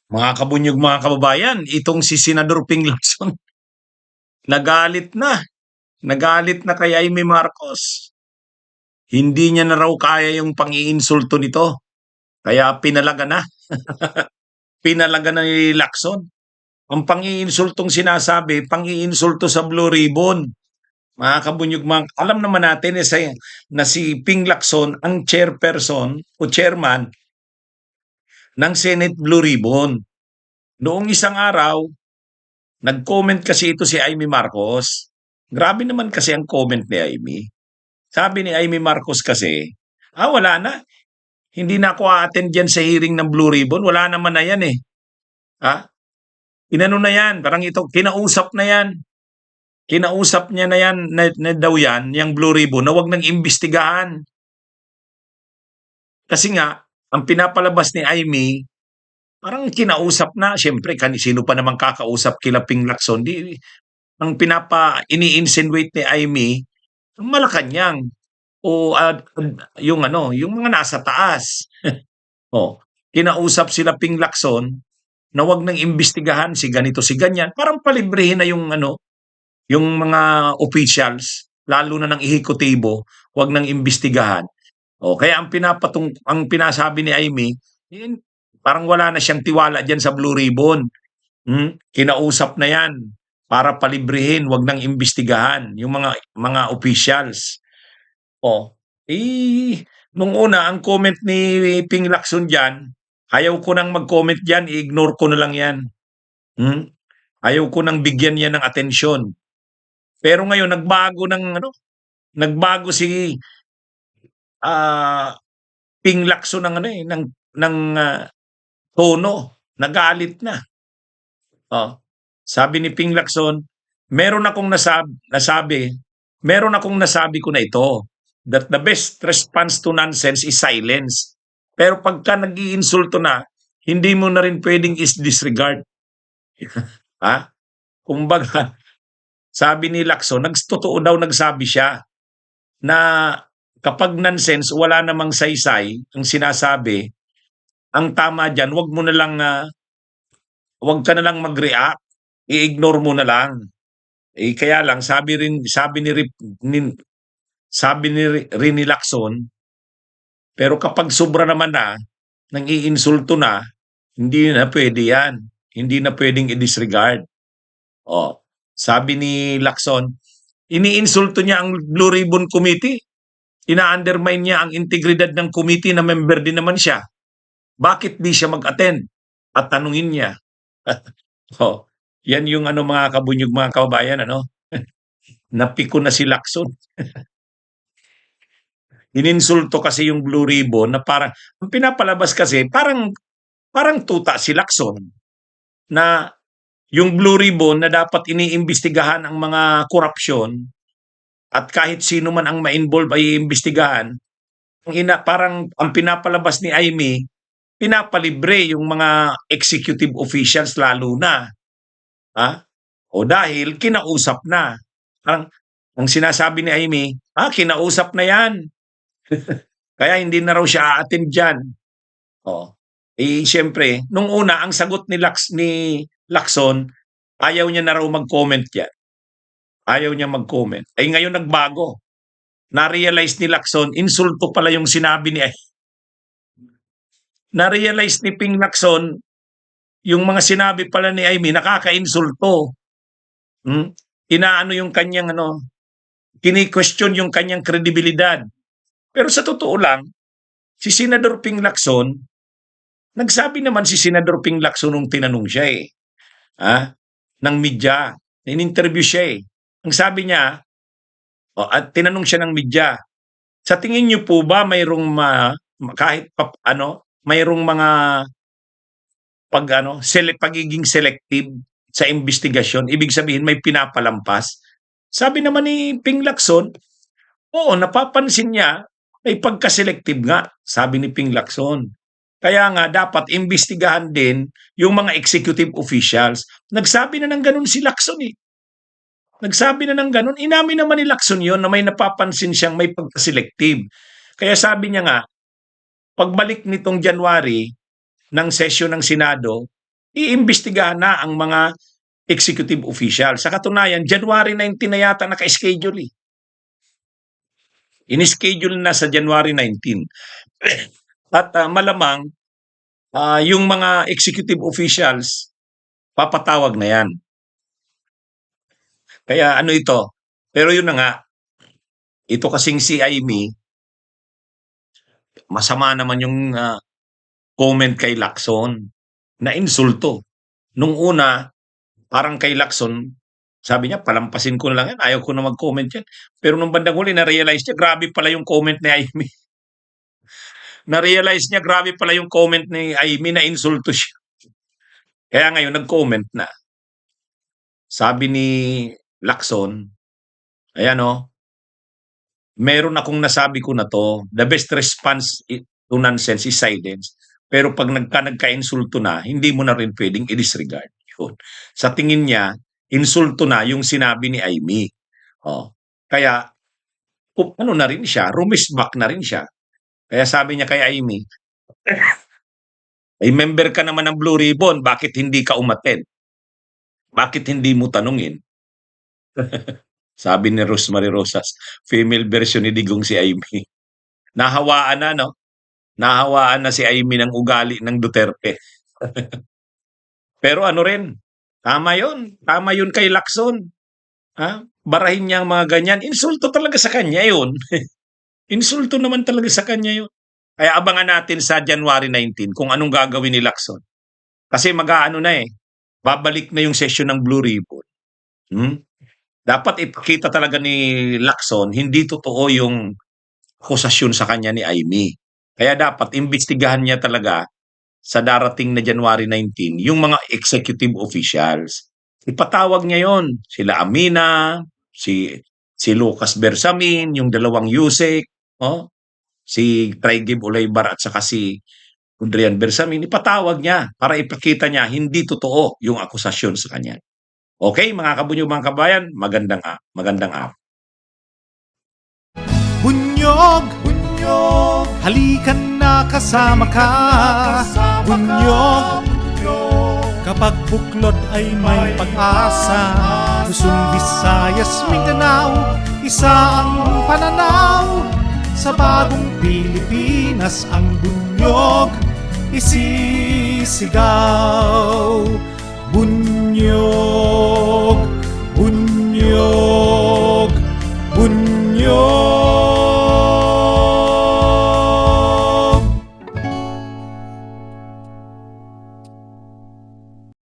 Mga kabunyog, mga kababayan, itong si Senador Ping Lacson, nagalit na. Nagalit na kay Amy Marcos. Hindi niya na raw kaya yung pang-iinsulto nito. Kaya pinalaga na. Pinalaga na ni Lacson. Ang pang-iinsultong sinasabi, pang-iinsulto sa Blue Ribbon. Mga kabunyog, alam naman natin na si Ping Lacson ang chairperson o chairman ng Senate Blue Ribbon. Noong isang araw, nag-comment kasi ito si Amy Marcos. Grabe naman kasi ang comment ni Amy. Sabi ni Amy Marcos kasi, wala na. Hindi na ako a-attend dyan sa hearing ng Blue Ribbon. Wala naman na yan eh. Ha? Inano na yan. Parang ito, kinausap na yan. Kinausap niya na yan, na daw yan, yung Blue Ribbon, na wag nang imbestigahan. Kasi nga, ang pinapalabas ni Amy, parang kinausap na. Siyempre, sino pa naman kakausap kila Ping Lacson? Ang ini-insinuate ni Amy, Malacanang o yung yung mga nasa taas. Oh, kinausap sila Ping Lacson na wag nang imbestigahan si ganito si ganyan. Parang palibrehin na yung mga officials, lalo na ng ehekutibo, wag nang imbestigahan. Kaya ang pinasabi ni Amy, parang wala na siyang tiwala diyan sa Blue Ribbon. Kinausap na 'yan para palibrehin, wag nang imbestigahan yung mga officials. Nung una ang comment ni Ping Lacson diyan, ayaw ko nang mag-comment diyan, i-ignore ko na lang 'yan. Ayaw ko nang bigyan 'yan ng atensyon. Pero ngayon nagbago si Ping Lacson ng tono, nagalit na. Sabi ni Ping Lacson, meron akong nasabi ko na ito, that the best response to nonsense is silence. Pero pagka nag-iinsulto na, hindi mo na rin pwedeng is-disregard. Kumbaga, sabi ni Lacson, totoo daw nagsabi siya na kapag nonsense, wala namang saysay ang sinasabi, ang tama dyan, wag ka na lang mag-react, i-ignore mo na lang. Kaya lang, sabi ni Lacson, pero kapag sobra naman na, nang iinsulto na, hindi na pwede yan. Hindi na pwedeng i-disregard. Sabi ni Lacson, iniinsulto niya ang Blue Ribbon Committee. Ina-undermine niya ang integridad ng committee na member din naman siya. Bakit di siya mag-attend? At tanungin niya. Yan yung mga kabunyog, mga kababayan, napiko na si Lacson. Ininsulto kasi yung Blue Ribbon na parang, ang pinapalabas kasi, parang tuta si Lacson na yung Blue Ribbon na dapat iniimbestigahan ang mga korupsyon at kahit sino man ang ma-involve ay iimbestigahan, parang ang pinapalabas ni Amy, pinapalibre yung mga executive officials lalo na. Dahil kinausap na. Parang, ang sinasabi ni Amy, kinausap na yan. Kaya hindi na raw siya a-attend dyan. Siyempre, nung una, ang sagot ni Lacson, ayaw niya na raw mag-comment yan. Ayaw niya mag-comment. Ngayon nagbago. Na-realize ni Lacson, insulto pala yung sinabi ni Na-realize ni Ping Lacson, yung mga sinabi pala ni Amy, nakaka-insulto. Inaano yung kanyang kini-question yung kanyang kredibilidad. Pero sa totoo lang, si Senador Ping Lacson, nagsabi naman si Senador Ping Lacson nung tinanong siya ng media. In-interview siya Ang sabi niya, at tinanong siya ng media, sa tingin niyo po ba mayroong mayroong mga pagiging selective sa investigasyon, ibig sabihin may pinapalampas? Sabi naman ni Ping Lacson, oo, napapansin niya may pagka-selective nga, sabi ni Ping Lacson. Kaya nga dapat imbestigahan din yung mga executive officials. Nagsabi na ng ganun si Lacson Nagsabi na ng ganun. Inamin naman ni Lacson yun na may napapansin siyang may pagka-selective. Kaya sabi niya nga, pagbalik nitong January ng session ng Senado, iimbestigahan na ang mga executive official. Sa katunayan, January 19 na yata naka-schedule eh. In-schedule na sa January 19. At malamang yung mga executive officials, papatawag na yan. Kaya ano ito? Pero yun na nga, ito kasing si Amy, masama naman yung comment kay Lacson na insulto. Nung una, parang kay Lacson, sabi niya, palampasin ko na lang yan, ayaw ko na mag-comment yan. Pero nung bandang huli, na-realize niya, grabe pala yung comment ni Amy. Na-realize niya, grabe pala yung comment ni Amy na insulto siya. Kaya ngayon, nag-comment na. Sabi ni Lacson, ayan o, meron akong nasabi ko na to, the best response to nonsense is silence. Pero pag nagka-insulto na, hindi mo na rin pwedeng i-disregard. Yun. Sa tingin niya, insulto na yung sinabi ni Amy. Oh. Kaya, ano na rin siya, rumisback na rin siya. Kaya sabi niya kay Amy, ay member ka naman ng Blue Ribbon, bakit hindi ka umattend? Bakit hindi mo tanungin? Sabi ni Rosemary Rosas, female version ni Digong si Amy. Nahawaan na, no? Nahawaan na si Amy ng ugali ng Duterte. Pero ano rin, tama yun. Tama yun kay Lacson. Ha? Barahin niya ang mga ganyan. Insulto talaga sa kanya yun. Insulto naman talaga sa kanya yun. Kaya abangan natin sa January 19 kung anong gagawin ni Lacson. Kasi mag-aano na eh. Babalik na yung session ng Blue Ribbon. Dapat ipakita talaga ni Lacson, hindi totoo yung akusasyon sa kanya ni Amy. Kaya dapat imbestigahan niya talaga sa darating na January 19 yung mga executive officials. Ipatawag niya yon, sila Amina, si Lucas Bersamin, yung dalawang Yusek, si Traigib Olaybar at saka si Adrian Bersamin, ipatawag niya para ipakita niya hindi totoo yung akusasyon sa kanya. Okay, mga kabunyo, mga kabayan, magandang araw. Bunyog, bunyog, halikan na kasama ka. Bunyog, kapag buklod ay may pag-asa. Luzon, Visayas, Mindanao, isa ang pananaw. Sa bagong Pilipinas ang bunyog isisigaw. Bunyog, bunyog.